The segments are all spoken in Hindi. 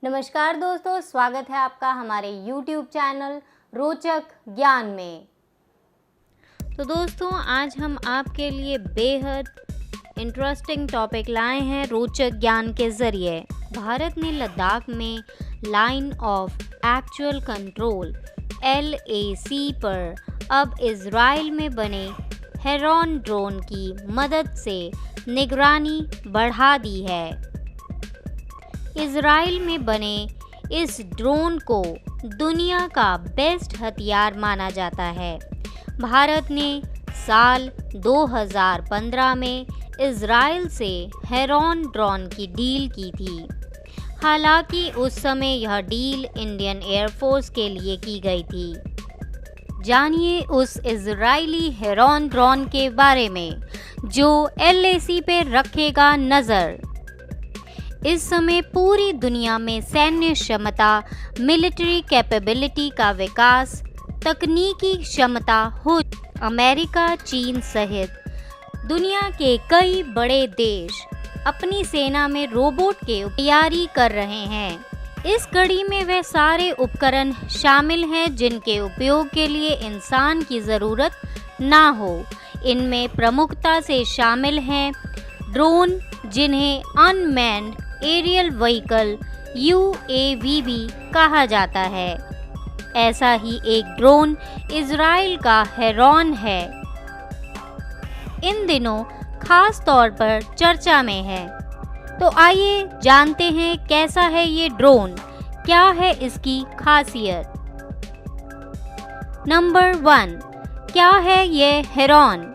नमस्कार दोस्तों, स्वागत है आपका हमारे YouTube चैनल रोचक ज्ञान में। तो दोस्तों, आज हम आपके लिए बेहद इंटरेस्टिंग टॉपिक लाए हैं रोचक ज्ञान के ज़रिए। भारत ने लद्दाख में line of actual control LAC पर अब इजराइल में बने हेरॉन ड्रोन की मदद से निगरानी बढ़ा दी है। इजराइल में बने इस ड्रोन को दुनिया का बेस्ट हथियार माना जाता है। भारत ने साल 2015 में इजराइल से हेरॉन ड्रोन की डील की थी। हालांकि उस समय यह डील इंडियन एयरफोर्स के लिए की गई थी। जानिए उस इजरायली हेरॉन ड्रोन के बारे में जो LAC पे रखेगा नज़र। इस समय पूरी दुनिया में सैन्य क्षमता, मिलिट्री कैपेबिलिटी का विकास, तकनीकी क्षमता हो। अमेरिका, चीन सहित दुनिया के कई बड़े देश अपनी सेना में रोबोट की तैयारी कर रहे हैं। इस कड़ी में वे सारे उपकरण शामिल हैं जिनके उपयोग के लिए इंसान की ज़रूरत ना हो। इनमें प्रमुखता से शामिल हैं ड्रोन, जिन्हें अनमैन्ड एरियल व्हीकल UAV भी कहा जाता है। ऐसा ही एक ड्रोन इजराइल का हेरॉन है। इन दिनों खास तौर पर चर्चा में है। तो आइए जानते हैं कैसा है ये ड्रोन, क्या है इसकी खासियत। नंबर 1, क्या है ये heron.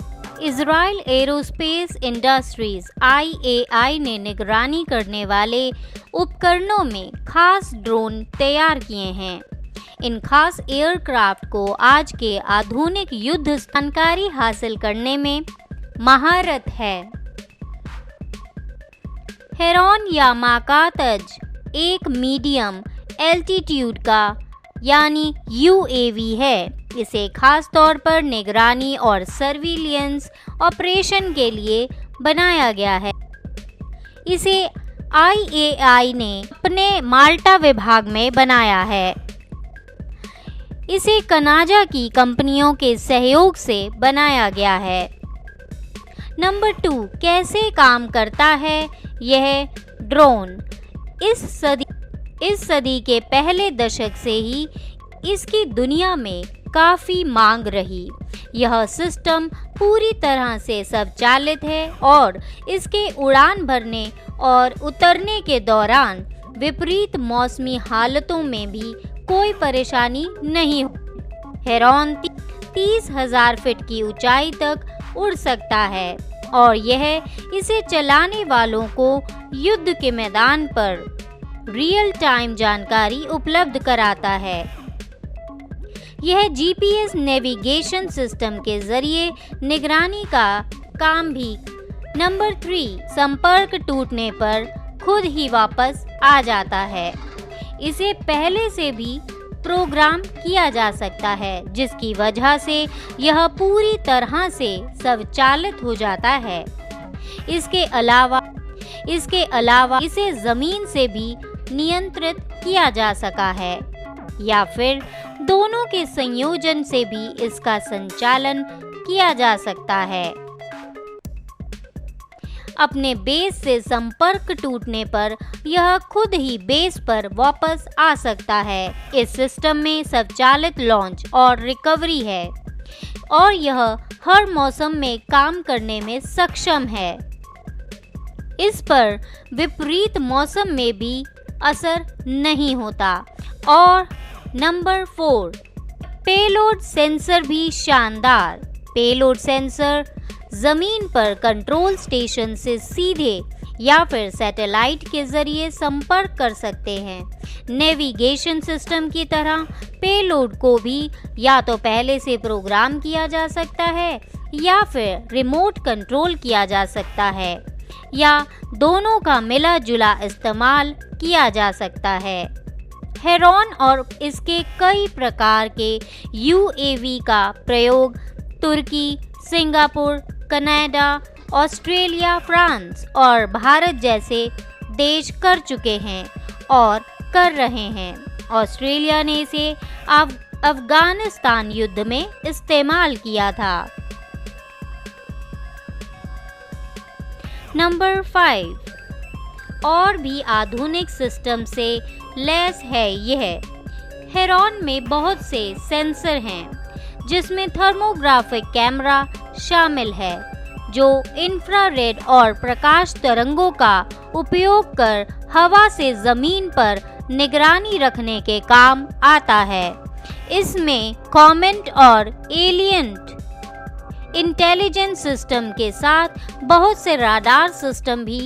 Israel aerospace industries IAI ने निगरानी करने वाले उपकरणों में खास ड्रोन तैयार किए हैं। इन खास एयरक्राफ्ट को आज के आधुनिक युद्ध जानकारी हासिल करने में महारत है। हेरॉन या माकातज एक मीडियम एल्टीट्यूड का यानी UAV है। इसे खास तौर पर निगरानी और सर्विलियंस ऑपरेशन के लिए बनाया गया है। इसे IAI ने अपने माल्टा विभाग में बनाया है। इसे कनाडा की कंपनियों के सहयोग से बनाया गया है। नंबर 2, कैसे काम करता है यह ड्रोन। इस सदी के पहले दशक से ही इसकी दुनिया में काफ़ी मांग रही। यह सिस्टम पूरी तरह से स्वचालित है और इसके उड़ान भरने और उतरने के दौरान विपरीत मौसमी हालतों में भी कोई परेशानी नहीं हो। हेरॉन 30,000 फीट की ऊंचाई तक उड़ सकता है और यह इसे चलाने वालों को युद्ध के मैदान पर रियल टाइम जानकारी उपलब्ध कराता है। यह GPS नेविगेशन सिस्टम के जरिए निगरानी का काम भी। नंबर 3, संपर्क टूटने पर खुद ही वापस आ जाता है। इसे पहले से भी प्रोग्राम किया जा सकता है, जिसकी वजह से यह पूरी तरह से स्वचालित हो जाता है। इसके अलावा इसे ज़मीन से भी नियंत्रित किया जा सका है या फिर दोनों के संयोजन से भी इसका संचालन किया जा सकता है। अपने बेस से संपर्क टूटने पर यह खुद ही बेस पर वापस आ सकता है। इस सिस्टम में स्वचालित लॉन्च और रिकवरी है और यह हर मौसम में काम करने में सक्षम है। इस पर विपरीत मौसम में भी असर नहीं होता। और नंबर 4, पेलोड सेंसर भी शानदार। पेलोड सेंसर ज़मीन पर कंट्रोल स्टेशन से सीधे या फिर सैटेलाइट के ज़रिए संपर्क कर सकते हैं। नेविगेशन सिस्टम की तरह पेलोड को भी या तो पहले से प्रोग्राम किया जा सकता है या फिर रिमोट कंट्रोल किया जा सकता है या दोनों का मिला जुला इस्तेमाल किया जा सकता है। हेरॉन और इसके कई प्रकार के UAV का प्रयोग तुर्की, सिंगापुर, कनाडा, ऑस्ट्रेलिया, फ्रांस और भारत जैसे देश कर चुके हैं और कर रहे हैं। ऑस्ट्रेलिया ने इसे अफगानिस्तान युद्ध में इस्तेमाल किया था। नंबर 5, और भी आधुनिक सिस्टम से लैस है यह। हेरॉन में बहुत से सेंसर हैं, जिसमें थर्मोग्राफिक कैमरा शामिल है, जो इंफ्रारेड और प्रकाश तरंगों का उपयोग कर हवा से जमीन पर निगरानी रखने के काम आता है। इसमें कॉमेट और एलियंट इंटेलिजेंस सिस्टम के साथ बहुत से राडार सिस्टम भी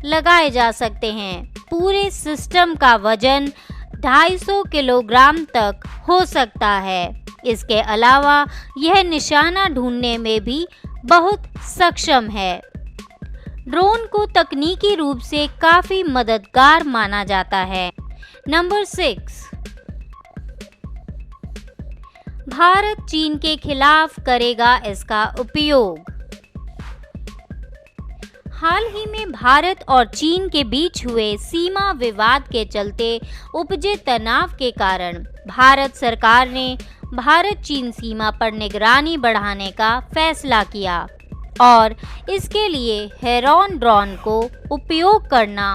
लगाए जा सकते हैं। पूरे सिस्टम का वजन 250 किलोग्राम तक हो सकता है। इसके अलावा यह निशाना ढूंढने में भी बहुत सक्षम है। ड्रोन को तकनीकी रूप से काफ़ी मददगार माना जाता है। नंबर 6, भारत चीन के खिलाफ करेगा इसका उपयोग। हाल ही में भारत और चीन के बीच हुए सीमा विवाद के चलते उपजे तनाव के कारण भारत सरकार ने भारत चीन सीमा पर निगरानी बढ़ाने का फैसला किया और इसके लिए हेरॉन ड्रोन को उपयोग करना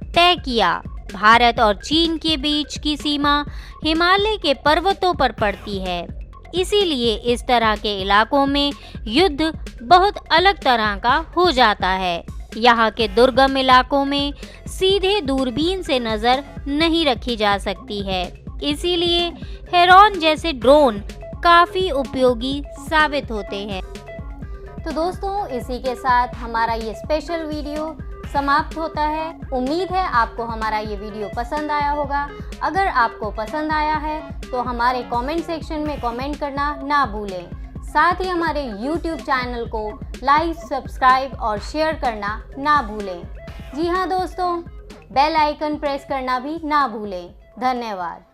तय किया। भारत और चीन के बीच की सीमा हिमालय के पर्वतों पर पड़ती है, इसीलिए इस तरह के इलाकों में युद्ध बहुत अलग तरह का हो जाता है। यहाँ के दुर्गम इलाकों में सीधे दूरबीन से नज़र नहीं रखी जा सकती है, इसीलिए हेरॉन जैसे ड्रोन काफ़ी उपयोगी साबित होते हैं। तो दोस्तों, इसी के साथ हमारा ये स्पेशल वीडियो समाप्त होता है। उम्मीद है आपको हमारा ये वीडियो पसंद आया होगा। अगर आपको पसंद आया है तो हमारे कमेंट सेक्शन में कमेंट करना ना भूलें। साथ ही हमारे YouTube चैनल को लाइक, सब्सक्राइब और शेयर करना ना भूलें। जी हाँ दोस्तों, बेल आइकन प्रेस करना भी ना भूलें। धन्यवाद।